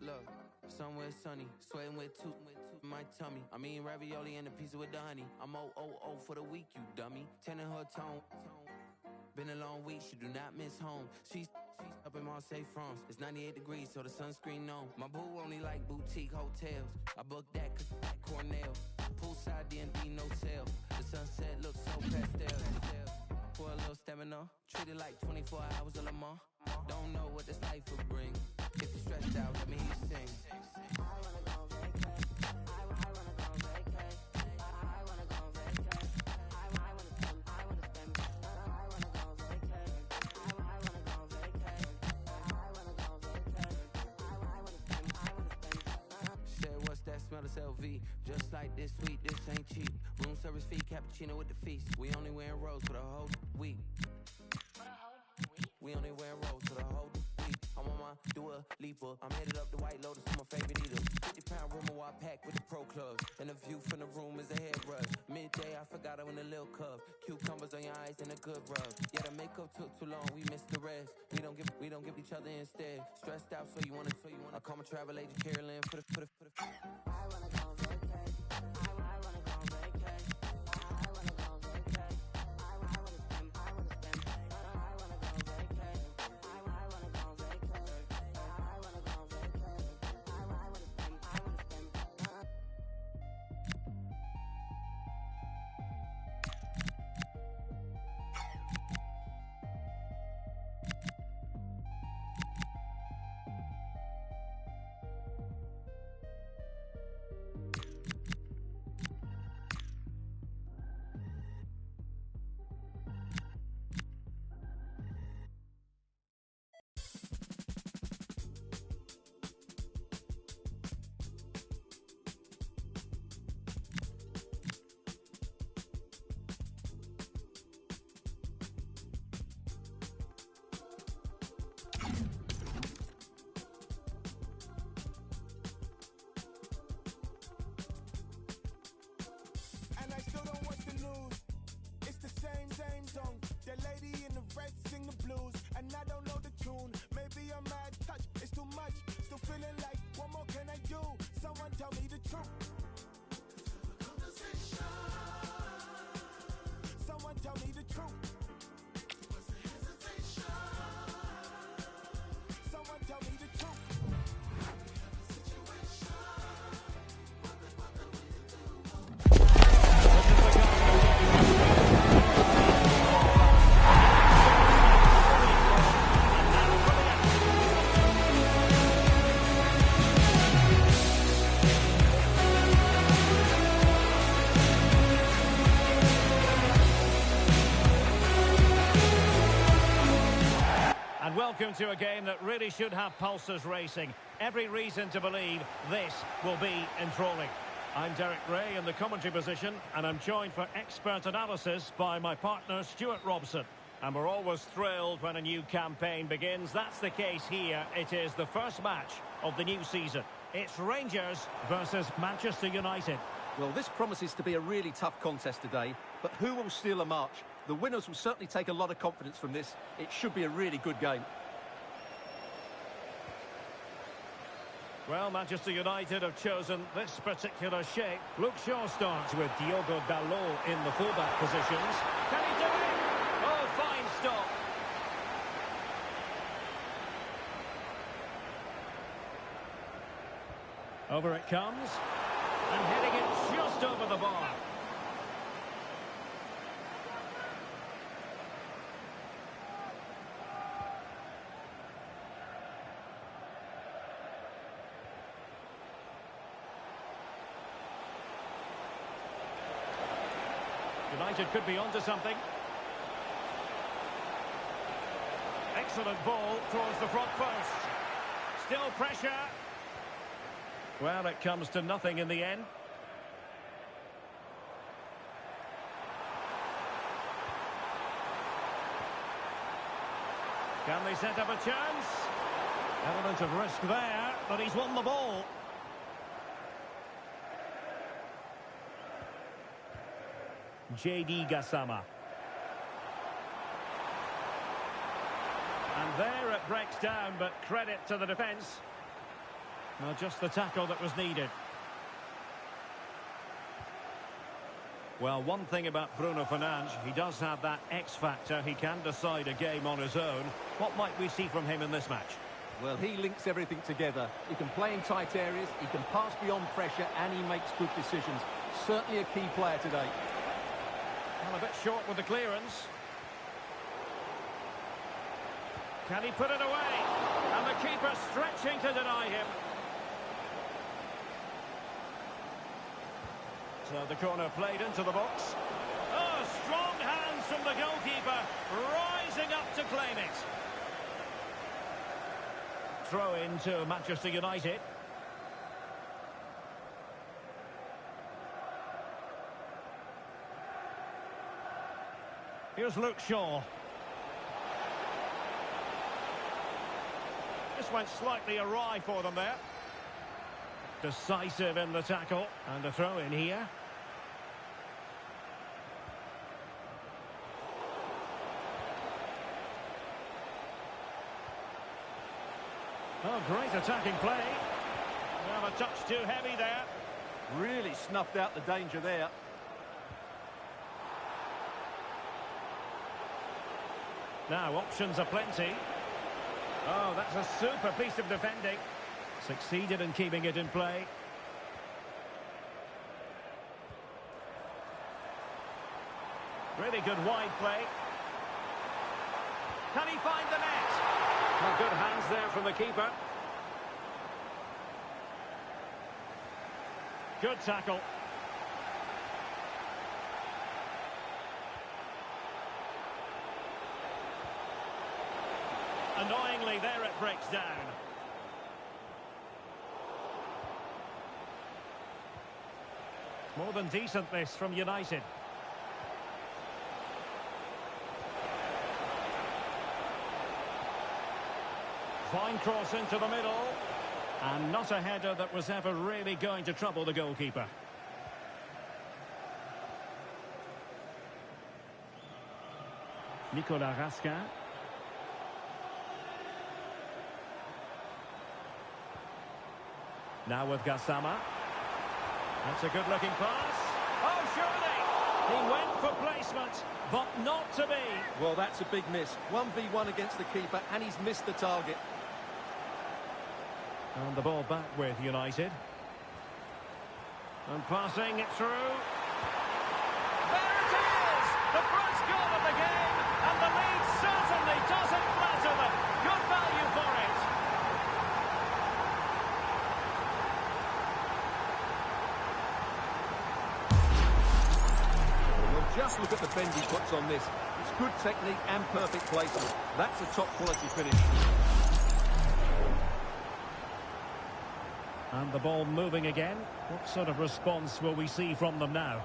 Look, somewhere sunny, sweating with two my tummy. I mean ravioli and a pizza with the honey. I'm O for the week, you dummy. Tending her tone. Been a long week, she do not miss home. She's up in Marseille, France. It's 98 degrees, so the sunscreen on. My boo only like boutique hotels. I booked that cause that Cornell. Poolside D&D, no sale. The sunset looks so pastel. For a little stamina, treat it like 24 hours of Le Mans. Don't know what this life will bring. If you're stressed out, let me hear you sing. I wanna go vacay. I wanna go vacay. I wanna go vacay. I wanna spend. I wanna go vacay. I wanna go vacay. I wanna go vacay. I wanna spend. Said, what's that smell? It's LV. Just like this sweet, this ain't cheap. Room service fee, cappuccino with the feast. We only wearing rose for the whole week. We only wear rose for the whole week. I'm on my Dua Lipa. I'm headed up the White Lotus to my favorite eater. 50-pound room I pack with the pro clubs. And the view from the room is a head rush. Midday, I forgot I in a little cup. Cucumbers on your eyes and a good rub. Yeah, the makeup took too long, we missed the rest. We don't give each other instead. Stressed out, so you wanna. I call my travel agent Carolyn for the. I wanna go vacay. I wanna go vacay. I wanna go vacay. I wanna spend. I wanna spend. I wanna go vacay. I wanna go vacay. I wanna go vacay. I wanna spend. I wanna spend. And I still don't watch the news. It's the same song. The lady in the red sing the blues, and I don't know the tune. Maybe I'm mad touch, it's too much. Still feeling like, what more can I do? Someone tell me the truth. Someone tell me the truth. Someone tell me the truth. And welcome to a game that really should have pulses racing. Every reason to believe this will be enthralling. I'm Derek Ray in the commentary position, and I'm joined for expert analysis by my partner Stuart Robson. And we're always thrilled when a new campaign begins. That's the case here. It is the first match of the new season. It's Rangers versus Manchester United. Well, this promises to be a really tough contest today, but who will steal a march? The winners will certainly take a lot of confidence from this. It should be a really good game. Well, Manchester United have chosen this particular shape. Luke Shaw starts with Diogo Dalot in the fullback positions. Can he do it? Oh, fine stop. Over it comes. And heading it just over the bar. United could be onto something. Excellent ball towards the front post. Still pressure. Well, it comes to nothing in the end. Can they set up a chance? Element of risk there, but he's won the ball. JD Gassama. And there it breaks down, but credit to the defence. Well, just the tackle that was needed. Well, one thing about Bruno Fernandes, he does have that X factor. He can decide a game on his own. What might we see from him in this match? Well, he links everything together. He can play in tight areas, he can pass beyond pressure, and he makes good decisions. Certainly a key player today. Well, a bit short with the clearance. Can he put it away? And the keeper stretching to deny him. So the corner played into the box. Oh, strong hands from the goalkeeper, rising up to claim it. Throw into Manchester United. Here's Luke Shaw. This went slightly awry for them there. Decisive in the tackle. And a throw in here. Oh, great attacking play. Well, a touch too heavy there. Really snuffed out the danger there. Now, options are plenty. Oh, that's a super piece of defending. Succeeded in keeping it in play. Really good wide play. Can he find the net? Well, good hands there from the keeper. Good tackle. Annoyingly, there it breaks down. More than decent this from United. Fine cross into the middle. And not a header that was ever really going to trouble the goalkeeper. Nicolas Raskin. Now with Gassama. That's a good-looking pass. Oh, surely! He went for placement, but not to be. Well, that's a big miss. 1v1 against the keeper, and he's missed the target. And the ball back with United. And passing it through. There it is! The first goal of the game, and the lead certainly doesn't flatter them. Good value for it. Just look at the bend he puts on this. It's good technique and perfect placement. That's a top quality finish. And the ball moving again. What sort of response will we see from them now?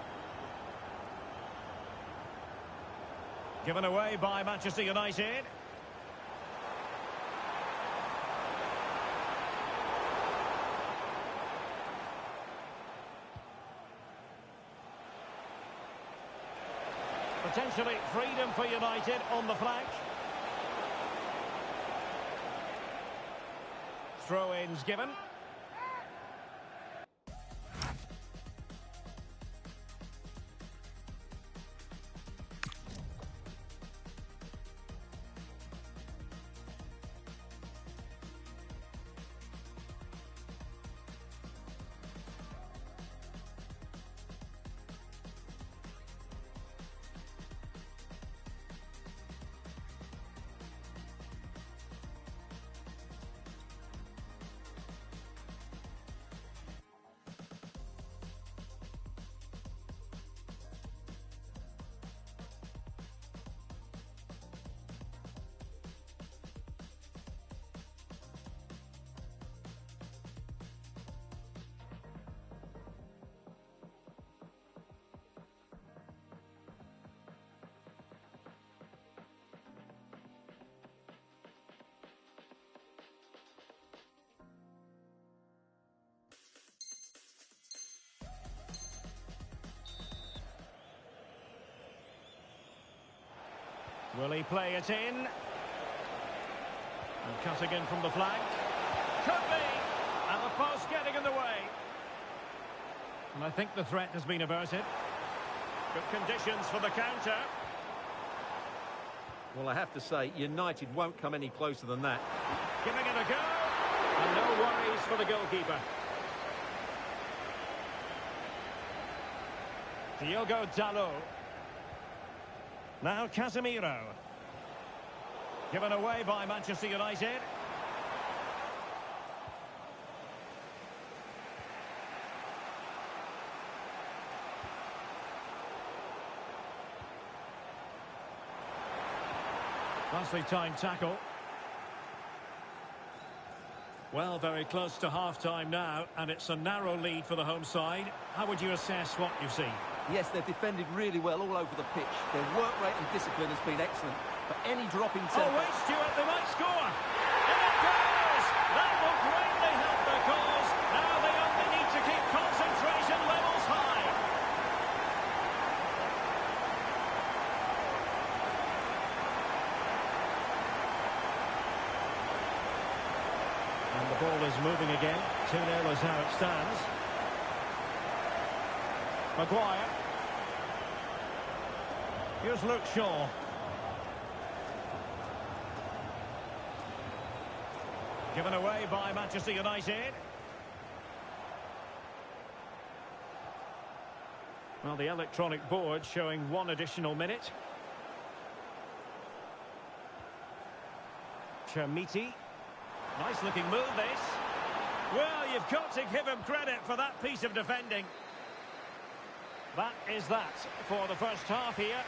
Given away by Manchester United. Potentially freedom for United on the flank. Throw-ins given. Will he play it in? And cutting in from the flank. Could be! And the post getting in the way. And I think the threat has been averted. Good conditions for the counter. Well, I have to say, United won't come any closer than that. Giving it a go. And no worries for the goalkeeper. Diogo Dalot. Now Casemiro. Given away by Manchester United. Nicely timed tackle. Well, very close to half-time now, and it's a narrow lead for the home side. How would you assess what you've seen? Yes, they've defended really well all over the pitch. Their work rate and discipline has been excellent. But any drop in tempo... Oh, wait, Stuart, they might score! And it goes! That will greatly help their cause. Now they only need to keep concentration levels high. And the ball is moving again. 2-0 is how it stands. Maguire. Here's Luke Shaw. Given away by Manchester United. Well, the electronic board showing 1 additional minute. Chermiti. Nice looking move, this. Well, you've got to give him credit for that piece of defending. That is that for the first half here.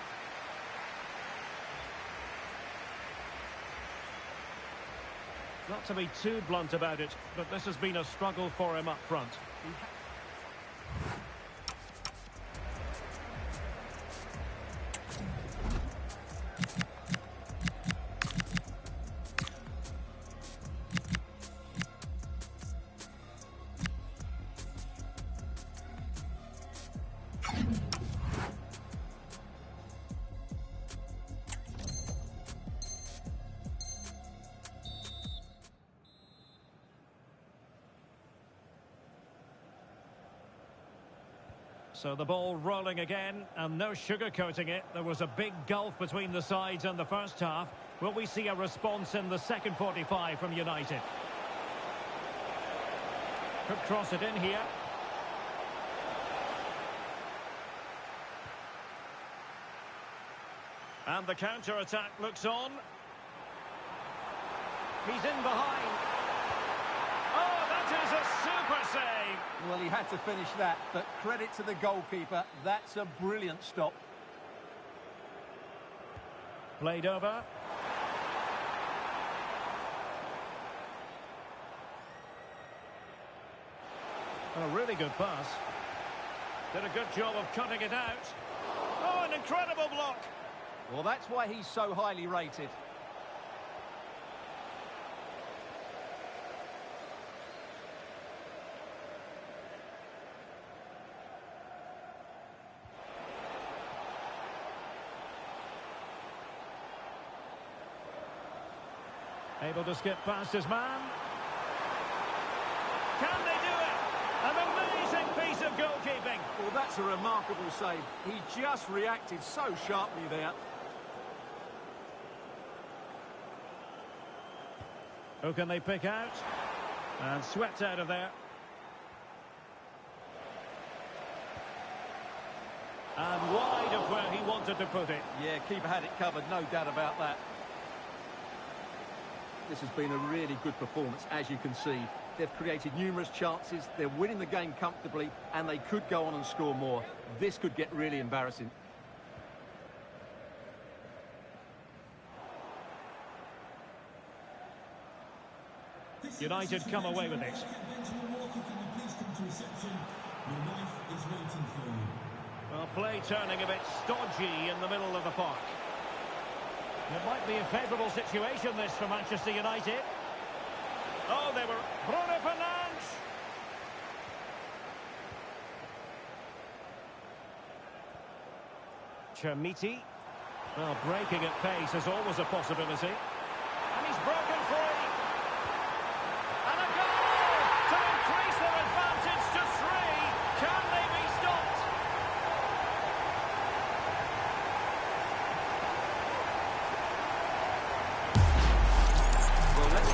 Not to be too blunt about it, but this has been a struggle for him up front. So the ball rolling again, and no sugarcoating it. There was a big gulf between the sides in the first half. Will we see a response in the second 45 from United? Could cross it in here. And the counter-attack looks on. He's in behind. Oh, that is a super save! Well, he had to finish that, but credit to the goalkeeper. That's a brilliant stop. Played over. A really good pass. Did a good job of cutting it out. Oh, an incredible block! Well, that's why he's so highly rated. Able to skip past his man. Can they do it? An amazing piece of goalkeeping. Well, that's a remarkable save. He just reacted so sharply there. Who can they pick out? And swept out of there. And wide of where he wanted to put it. Yeah, keeper had it covered, no doubt about that. This has been a really good performance, as you can see. They've created numerous chances, they're winning the game comfortably, and they could go on and score more. This could get really embarrassing. United come away with it. Well, play turning a bit stodgy in the middle of the park. It might be a favourable situation, this, for Manchester United. Oh, they were... Bruno Fernandes! Chermiti. Well, breaking at pace is always a possibility. And he's broken free.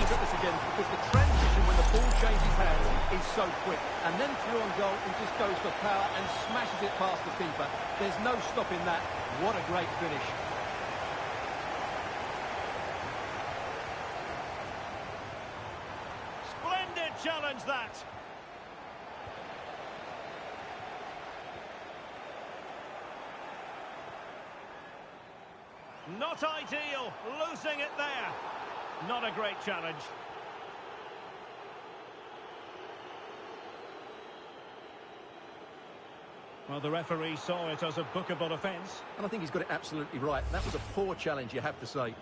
look at this again because the transition when the ball changes hands is so quick. And then through on goal, he just goes for power and smashes it past the keeper. There's no stopping that. What a great finish. Splendid challenge, that. Not ideal, losing it there. Not a great challenge. Well, the referee saw it as a bookable offence. And I think he's got it absolutely right. That was a poor challenge, you have to say.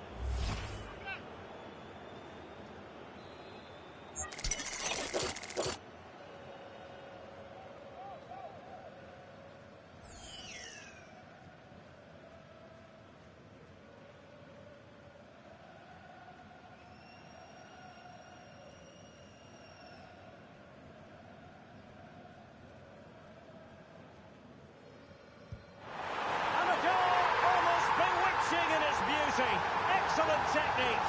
Excellent technique.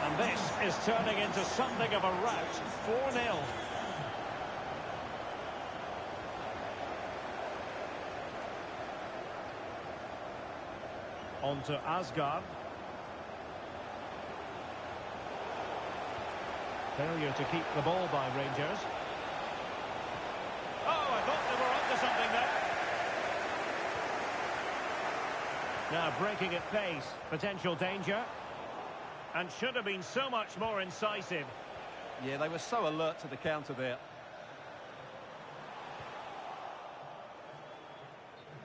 And this is turning into something of a rout. 4-0. On to Asgard. Failure to keep the ball by Rangers. Oh, I thought they were onto something there. Now breaking at pace. Potential danger. And should have been so much more incisive. Yeah, they were so alert to the counter there.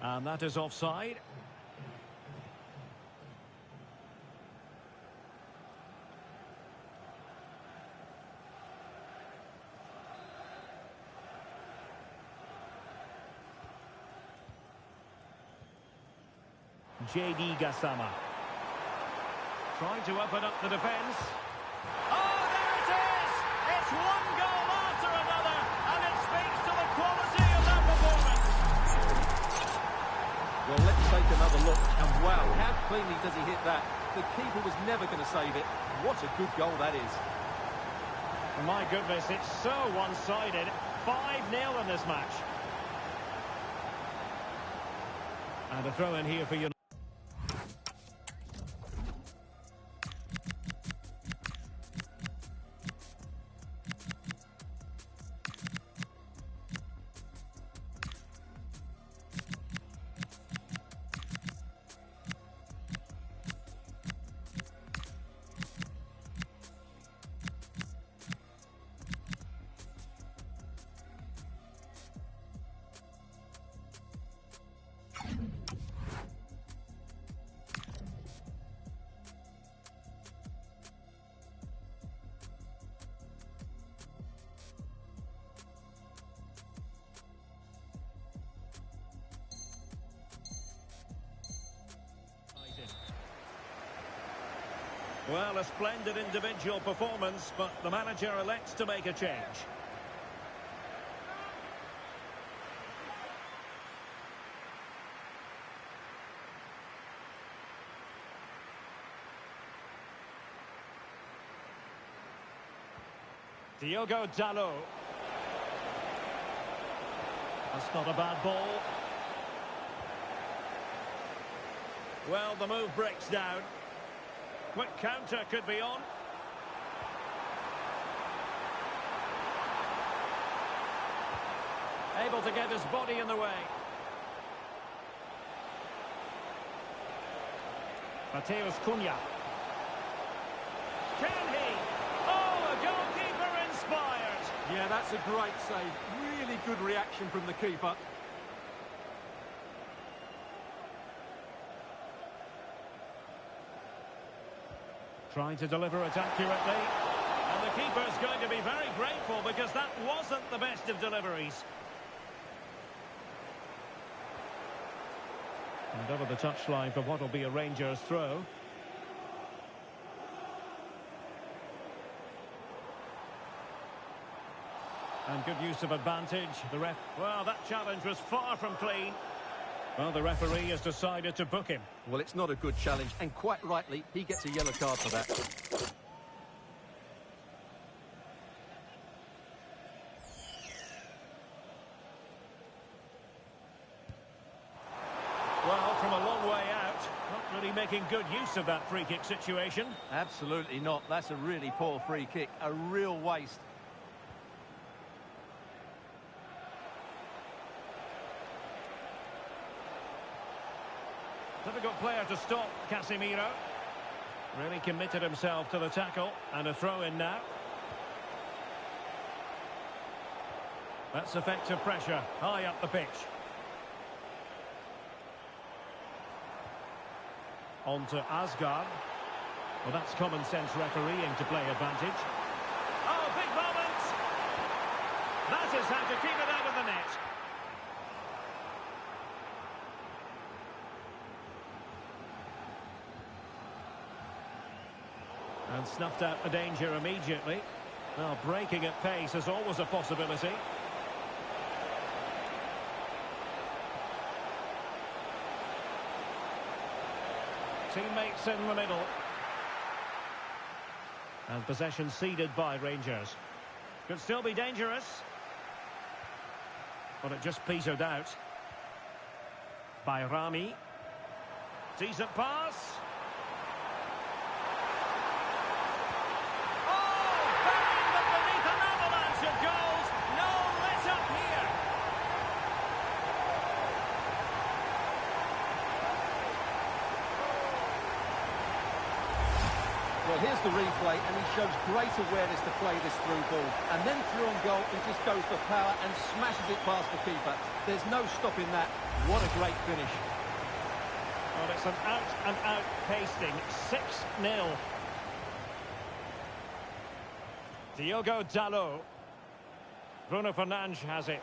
And that is offside. JD Gassama. Trying to open up the defence. Oh, there it is! It's one goal after another, and it speaks to the quality of that performance. Well, let's take another look. And wow, how cleanly does he hit that? The keeper was never going to save it. What a good goal that is. My goodness, it's so one-sided. 5-0 in this match. And a throw in here for United. Well, a splendid individual performance, but the manager elects to make a change. Diogo Dalot. That's not a bad ball. Well, the move breaks down. Quick counter could be on. Able to get his body in the way. Mateus Cunha. Can he? Oh, a goalkeeper inspired. Yeah, that's a great save. Really good reaction from the keeper. Trying to deliver it accurately. And the keeper's going to be very grateful because that wasn't the best of deliveries. And over the touchline for what will be a Rangers throw. And good use of advantage. The ref... Well, that challenge was far from clean. Well, the referee has decided to book him. Well, it's not a good challenge, and quite rightly, he gets a yellow card for that. Well, from a long way out, not really making good use of that free kick situation. Absolutely not. That's a really poor free kick. A real waste. Difficult player to stop, Casemiro. Really committed himself to the tackle, and a throw in now. That's effective pressure, high up the pitch. On to Asgard. Well, that's common sense refereeing to play advantage. Oh, big moment! That is how to keep it out of the net. And snuffed out the danger immediately. Well, breaking at pace is always a possibility. Teammates in the middle. And possession ceded by Rangers. Could still be dangerous. But it just petered out. By Rami. Decent pass. Well, here's the replay, and he shows great awareness to play this through ball. And then through on goal, he just goes for power and smashes it past the keeper. There's no stopping that. What a great finish. Well, it's an out-and-out pasting. 6-0. Diogo Dalot. Bruno Fernandes has it.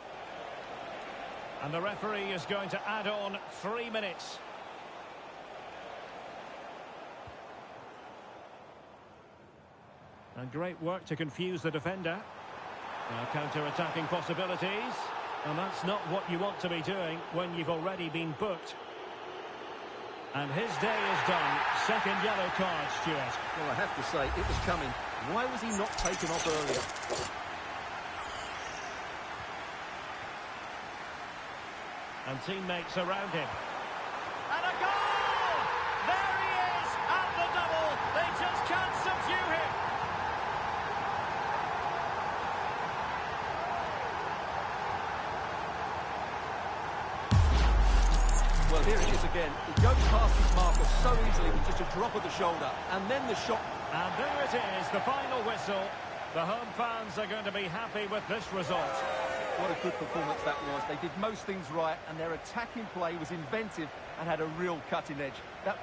And the referee is going to add on 3 minutes. And great work to confuse the defender. Now counter-attacking possibilities. And that's not what you want to be doing when you've already been booked. And his day is done. Second yellow card, Stuart. Well, I have to say, it was coming. Why was he not taken off earlier? And teammates around him. And a goal! There he is at the double. They just can't subdue him. Well, here it is again. He goes past his marker so easily with just a drop of the shoulder. And then the shot. And there it is, the final whistle. The home fans are going to be happy with this result. What a good performance that was. They did most things right, and their attacking play was inventive and had a real cutting edge. That...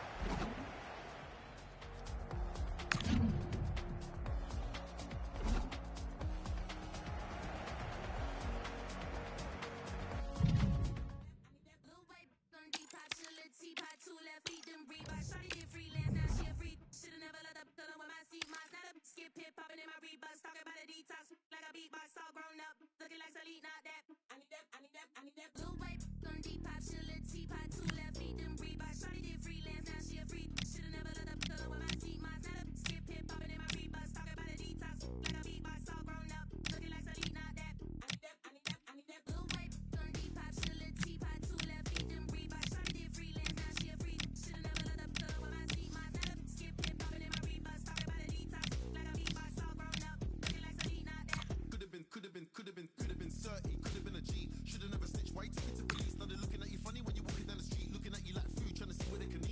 Could've been 30, could've been a G. Should've never snitched. Why you take it to police? Now they're looking at you funny when you're walking down the street, looking at you like food, trying to see where they can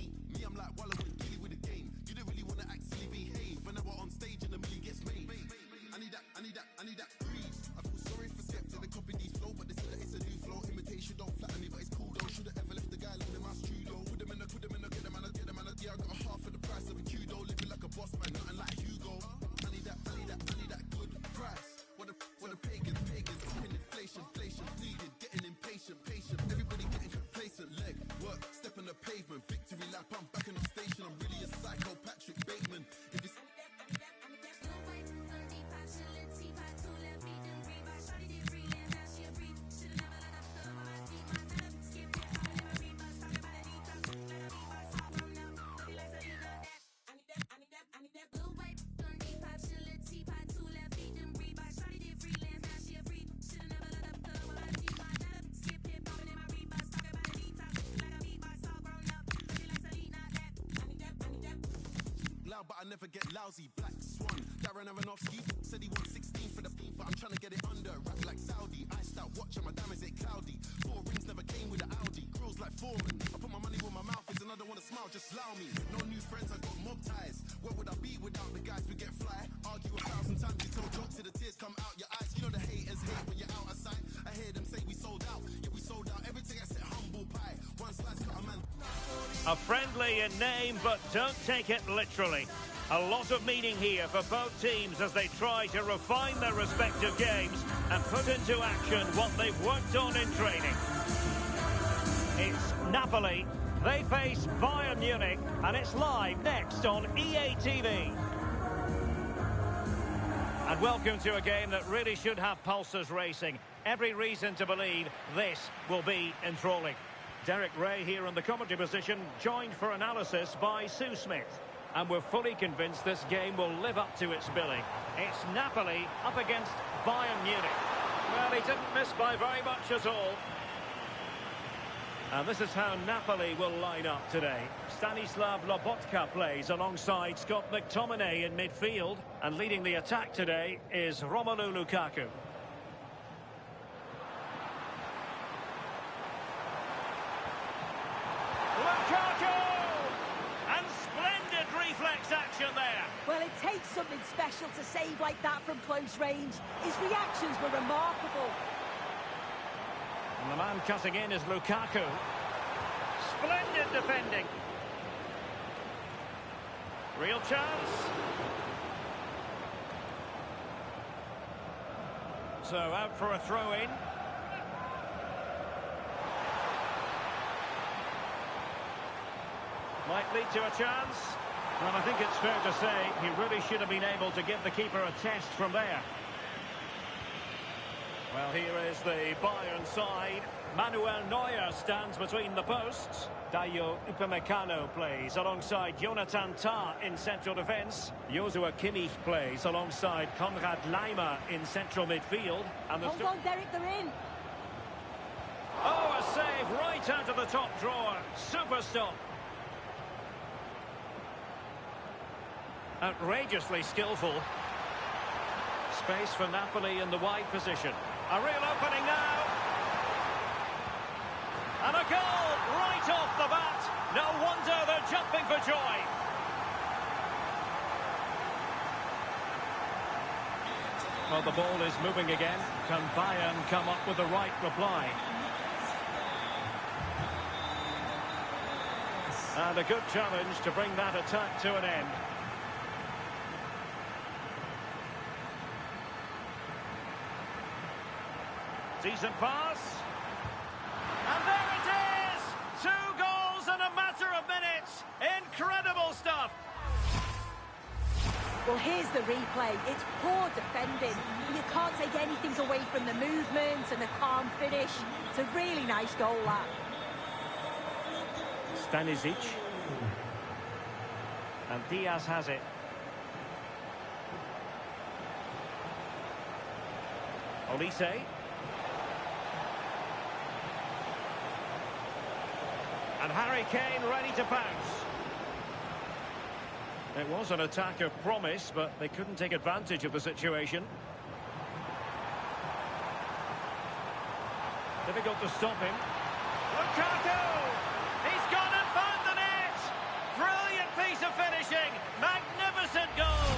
never get lousy. Black Swan, Darren Aronofsky said he wants 16 for the FIFA. I'm trying to get it under, rap like Saudi. Iced out watch and my damn is it cloudy. 4 rings never came with an Audi. Grills like Foreman. I put my money where my mouth is and I don't want to smile, just allow me. No new friends, I got mob ties. Where would I be without the guys who get fly? Argue 1,000 times, you tell jokes till the tears come out your eyes. You know the haters hate when you're out of sight. I hear them say we sold out, yeah we sold out. Everything I said humble pie. One slice cut a man. A friendly in name, but don't take it literally. A lot of meaning here for both teams as they try to refine their respective games and put into action what they've worked on in training. It's Napoli. They face Bayern Munich, and it's live next on EA TV. And welcome to a game that really should have pulses racing. Every reason to believe this will be enthralling. Derek Ray here in the commentary position, joined for analysis by Sue Smith. And we're fully convinced this game will live up to its billing. It's Napoli up against Bayern Munich. Well, he didn't miss by very much at all. And this is how Napoli will line up today. Stanislav Lobotka plays alongside Scott McTominay in midfield. And leading the attack today is Romelu Lukaku. Lukaku! And splendid reflex action there. Well, it takes something special to save like that from close range. His reactions were remarkable. And the man cutting in is Lukaku. Splendid defending. Real chance. So out for a throw-in. Might lead to a chance. Well, I think it's fair to say he really should have been able to give the keeper a test from there. Well, here is the Bayern side. Manuel Neuer stands between the posts. Dayo Upamecano plays alongside Jonathan Tah in central defence. Joshua Kimmich plays alongside Konrad Laimer in central midfield. And Hold on, Derek, they're in. Oh, a save right out of the top drawer. Super stop. Outrageously skillful. Space for Napoli in the wide position. A real opening now. And a goal right off the bat. No wonder they're jumping for joy. Well, the ball is moving again. Can Bayern come up with the right reply? And a good challenge to bring that attack to an end. Decent pass. And there it is! 2 goals in a matter of minutes. Incredible stuff. Well, here's the replay. It's poor defending. You can't take anything away from the movement and the calm finish. It's a really nice goal, that. Stanisic. And Diaz has it. Olise. And Harry Kane ready to pounce. It was an attack of promise, but they couldn't take advantage of the situation. Difficult to stop him. Lukaku! He's gone and found the net! Brilliant piece of finishing! Magnificent goal!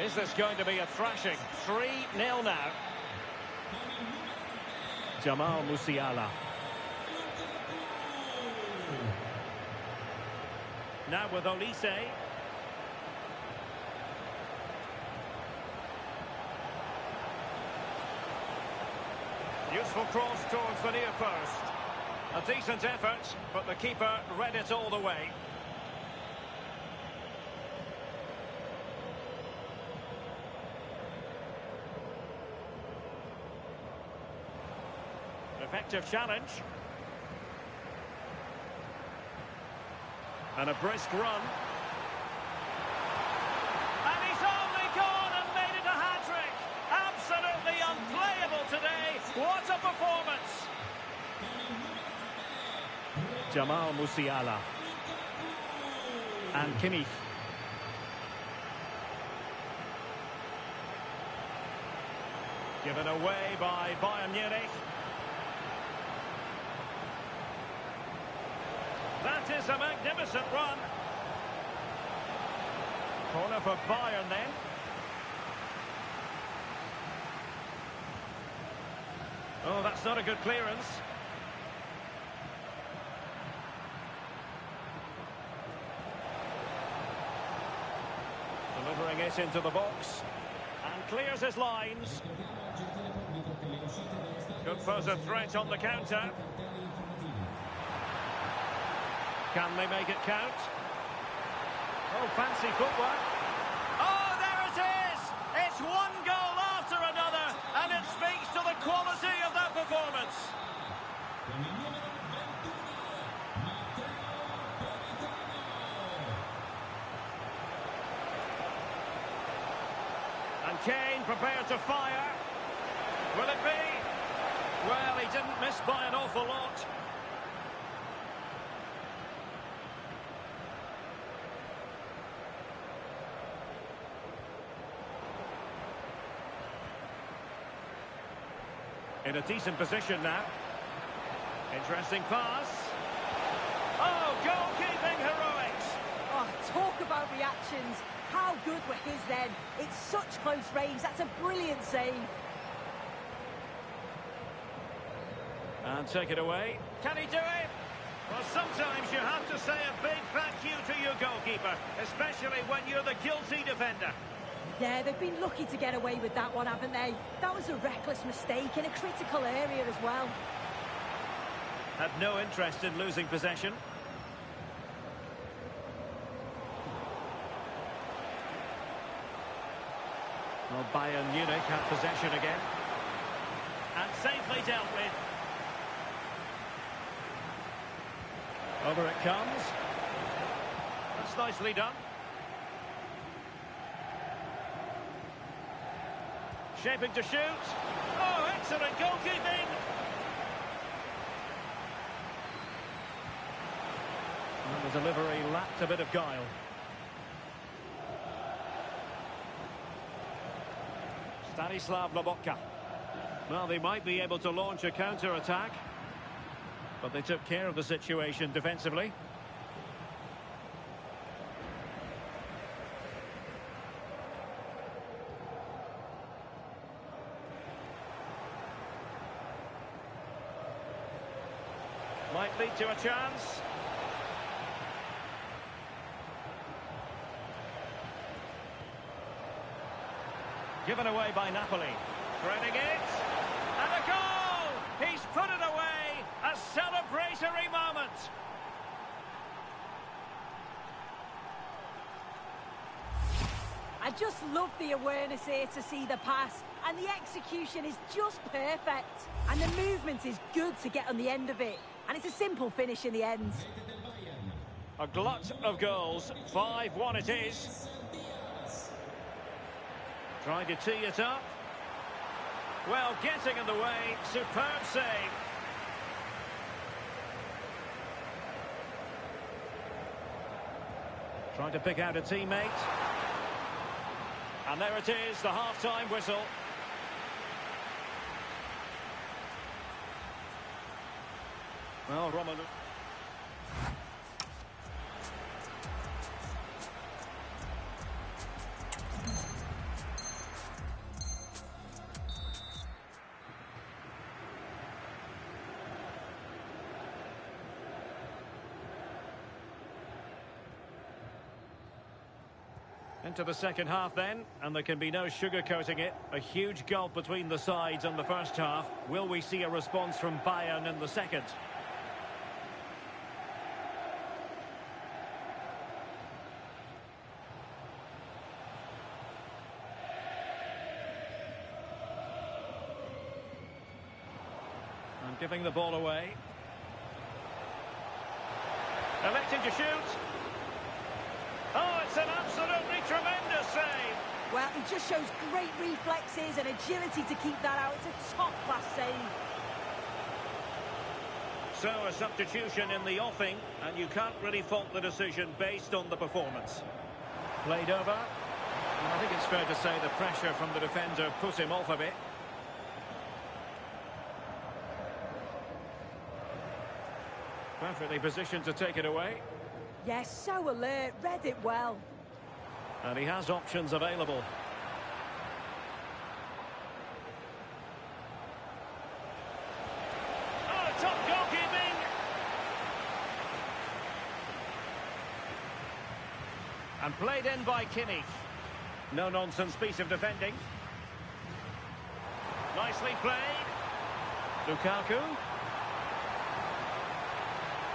Is this going to be a thrashing? 3-0 now. Jamal Musiala. Now with Olise. Useful cross towards the near post. A decent effort, but the keeper read it all the way. Effective challenge. And a brisk run. And he's only gone and made it a hat-trick. Absolutely unplayable today. What a performance. Jamal Musiala. And Kimmich. Given away by Bayern Munich. That is a magnificent run. Corner for Bayern then. Oh, that's not a good clearance. Delivering it into the box. And clears his lines. Could pose a threat on the counter. Can they make it count? Oh, fancy footwork. Oh, there it is! It's one goal after another, and it speaks to the quality of that performance. And Kane prepared to fire. Will it be? Well, he didn't miss by an awful lot. In a decent position now. Interesting pass. Oh, goalkeeping heroics. Oh, talk about reactions. How good were his then? It's such close range. That's a brilliant save. And take it away. Can he do it? Well, sometimes you have to say a big thank you to your goalkeeper, especially when you're the guilty defender. Yeah, they've been lucky to get away with that one, haven't they? That was a reckless mistake in a critical area as well. Had no interest in losing possession. Well, Bayern Munich have possession again. And safely dealt with. Over it comes. That's nicely done. Shaping to shoot. Oh, excellent goalkeeping. And the delivery lacked a bit of guile. Stanislav Lobotka. Well, they might be able to launch a counter-attack, but they took care of the situation defensively. Might lead to a chance. Given away by Napoli. Threading it. And a goal! He's put it away. A celebratory moment. I just love the awareness here to see the pass. And the execution is just perfect. And the movement is good to get on the end of it. And it's a simple finish in the end. A glut of goals. 5-1 it is. Trying to tee it up. Well, getting in the way. Superb save. Trying to pick out a teammate. And there it is, the half-time whistle. Well, Romelu. Into the second half then, and there can be no sugarcoating it. A huge gulf between the sides in the first half. Will we see a response from Bayern in the second? And giving the ball away. Electing to shoot. Oh, it's an absolutely tremendous save. Well, he just shows great reflexes and agility to keep that out. It's a top-class save. So a substitution in the offing, and you can't really fault the decision based on the performance. Played over. And I think it's fair to say the pressure from the defender put him off a bit. Perfectly positioned to take it away. Yes, so alert, read it well. And he has options available. Oh, top goalkeeping! And played in by Kimmich. No-nonsense piece of defending. Nicely played. Lukaku.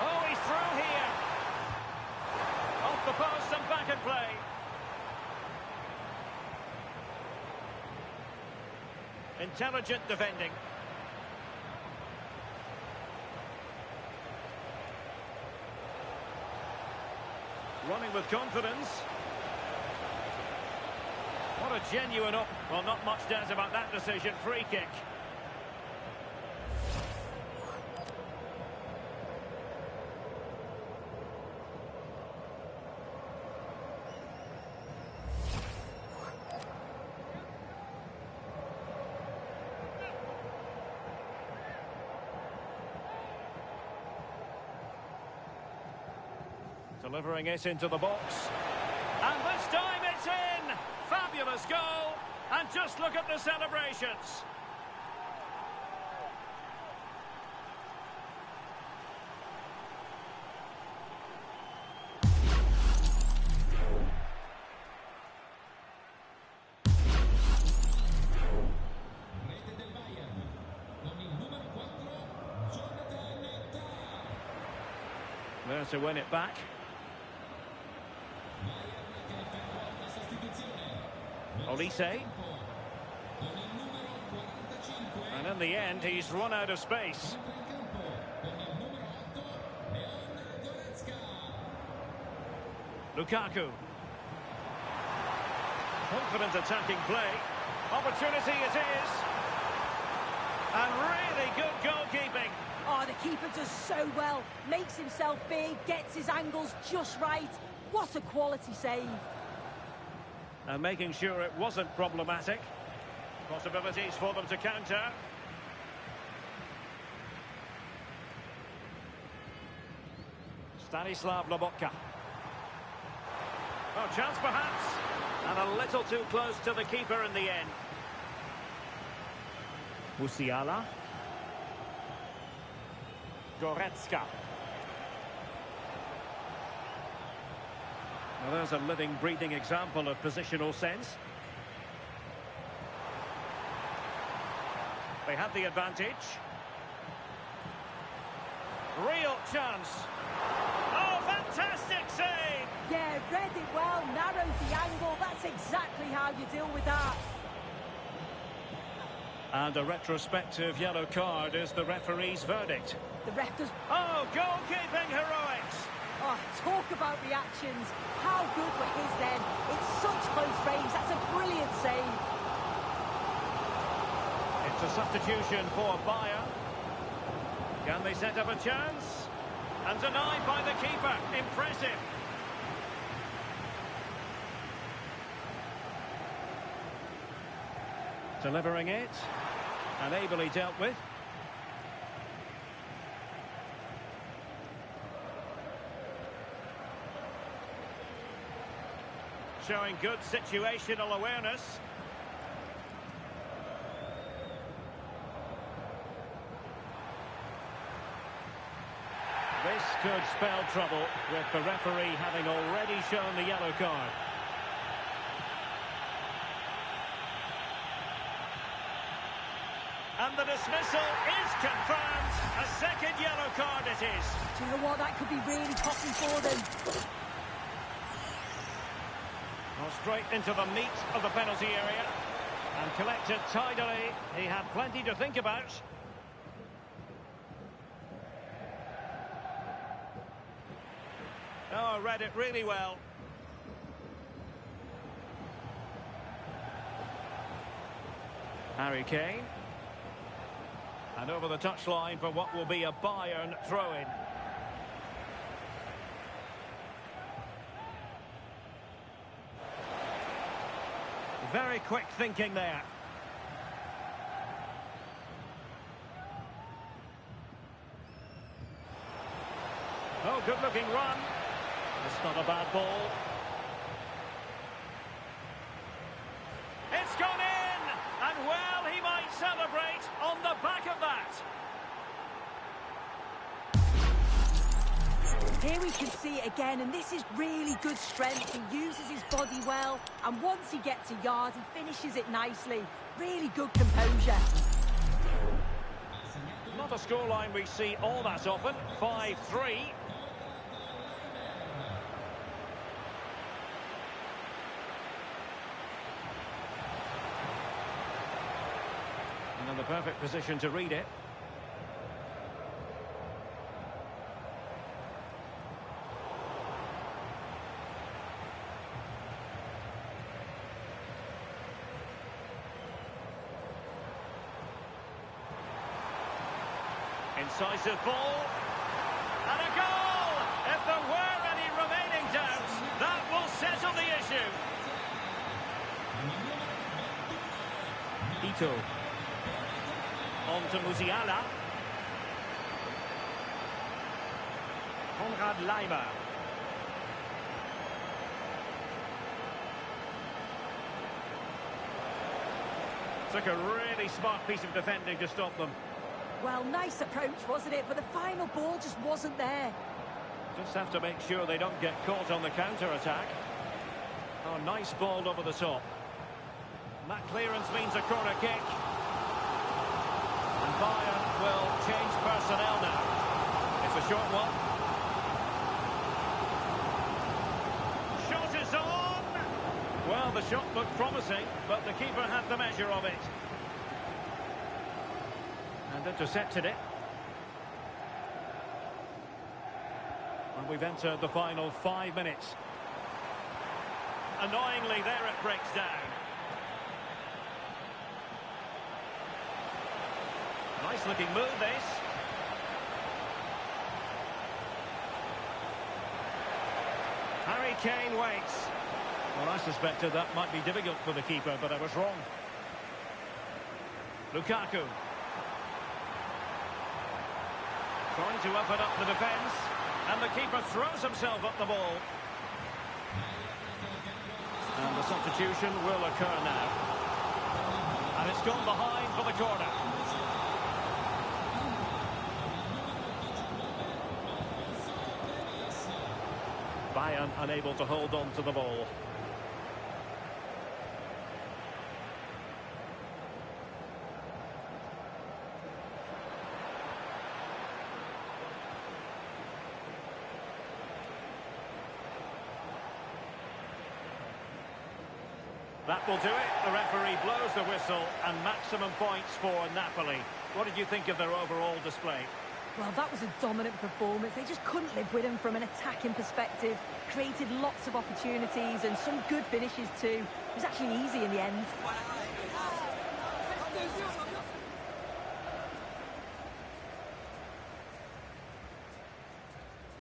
Oh, he's through here. Off the post and back in play. Intelligent defending. Running with confidence. What a genuine up. Well, not much doubt about that decision. Free kick. Delivering it into the box. And this time it's in! Fabulous goal! And just look at the celebrations. There to win it back. Olise. And in the end, he's run out of space. Lukaku. Confident attacking play. Opportunity it is. And really good goalkeeping. Oh, the keeper does so well. Makes himself big, gets his angles just right. What a quality save. And making sure it wasn't problematic. Possibilities for them to counter. Stanislav Lobotka. Oh, chance perhaps. And a little too close to the keeper in the end. Musiala. Goretzka. Well, there's a living, breathing example of positional sense. They had the advantage. Real chance. Oh, fantastic save! Yeah, read it well, narrowed the angle. That's exactly how you deal with that. And a retrospective yellow card is the referee's verdict. The ref does... Oh, goalkeeping heroics! Oh, talk about reactions. How good were his then? It's such close range. That's a brilliant save. It's a substitution for Bayer. Can they set up a chance? And denied by the keeper. Impressive. Delivering it. And ably dealt with. Showing good situational awareness. This could spell trouble with the referee having already shown the yellow card. And the dismissal is confirmed. A second yellow card it is. Do you know what? That could be really costly for them. Well, straight into the meat of the penalty area. And collected tidily. He had plenty to think about. Oh, read it really well. Harry Kane. And over the touchline for what will be a Bayern throw-in. Very quick thinking there. Oh, good-looking run. It's not a bad ball. It's gone in! And well, he might celebrate on the back of that. Here we can see it again, and this is really good strength. He uses his body well, and once he gets a yard, he finishes it nicely. Really good composure. Not a scoreline we see all that often. 5-3. And in the perfect position to read it. Incisive ball. And a goal! If there were any remaining doubts, that will settle the issue. Ito. On to Musiala. Konrad Laimer. Took a really smart piece of defending to stop them. Well, nice approach, wasn't it? But the final ball just wasn't there. Just have to make sure they don't get caught on the counter-attack. Oh, nice ball over the top. And that clearance means a corner kick. And Bayern will change personnel now. It's a short one. Shot is on! Well, the shot looked promising, but the keeper had the measure of it. And intercepted it. And we've entered the final 5 minutes. Annoyingly, there it breaks down. Nice looking move, this. Harry Kane waits. Well, I suspected that might be difficult for the keeper, but I was wrong. Lukaku. Trying to open up the defence. And the keeper throws himself at the ball. And the substitution will occur now. And it's gone behind for the corner. Bayern unable to hold on to the ball. That will do it. The referee blows the whistle and maximum points for Napoli. What did you think of their overall display? Well, that was a dominant performance. They just couldn't live with him from an attacking perspective. Created lots of opportunities and some good finishes too. It was actually easy in the end.